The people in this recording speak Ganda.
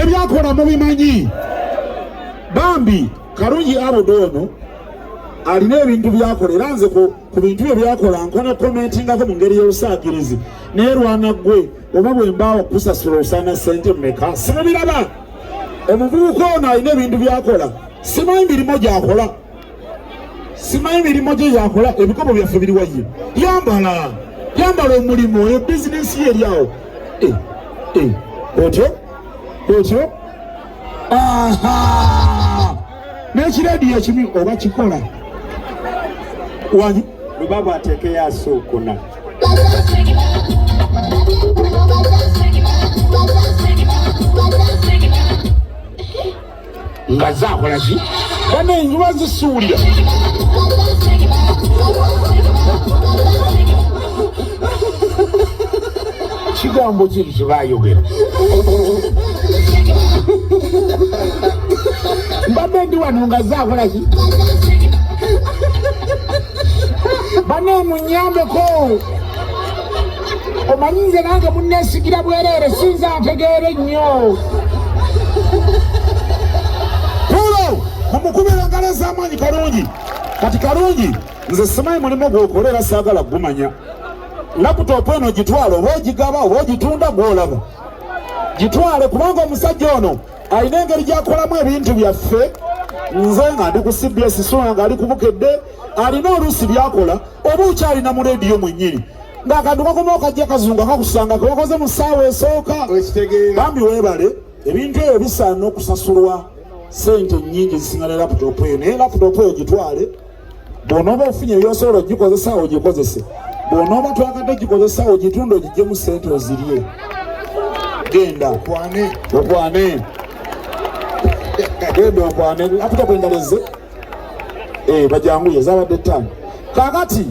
nebyakola mubimanyi. Bambi Karungi Abodono alina ebintu byakola era nze ku bintu bye byakola nkona commentingako mu ngeri y'obusaakirizi naye lwana gwe oba bwe mbaawo kusasula osaana ssente mmeka simubiraba. Omuvubuka ono alina ebintu byakola simanyi mirimu gyakola gye yakola. Ebikomo byaffe biri waye yambala omulimu eyo bizinesi ye eryawo otyo n'ekirediyo ekimu oba kikola wani Lubaba atekeyo asuukuna. nga zakola ki bane enjuba zisuulira kigambo kiri kyebayogera mbadde ndi wano nga zakola ki bane munyambeko omanyi nze nange munneesigira bwereere sinza ntegeere nnyo mumukubira ngalo ez'amaanyi Karungi. Kati Karungi nze simanyi mulimu gw'okolera saagala gumanya. Laputopu eno gitwale oba ogigaba oba ogitunda gw'olaba gitwale kubanga omusajja ono alina engeri gy'akolamu ebintu byaffe. Nze nga ndi ku CBS Sona nga ali ku Bukedde alina oluusi byakola oba okyalina mu leediyo mwennyini ng'akantu kakoma okajja kazungu akakusanga kewakoze mu ssaawa esooka. Bambi weebale ebintu ebyo bisaana okusasulwa sente nyingi zisinga laputopu eyo naye laputopu eyo gitwale bw'onooba ofunye ebyosobola ogikozesa ogikozese bw'onooba twagadde gikozesa ogitunda ogigyemu sente ozirye. Genda okwane genda okwane laputopu endala ezze bajanguye zabadde ttaano. Kaakati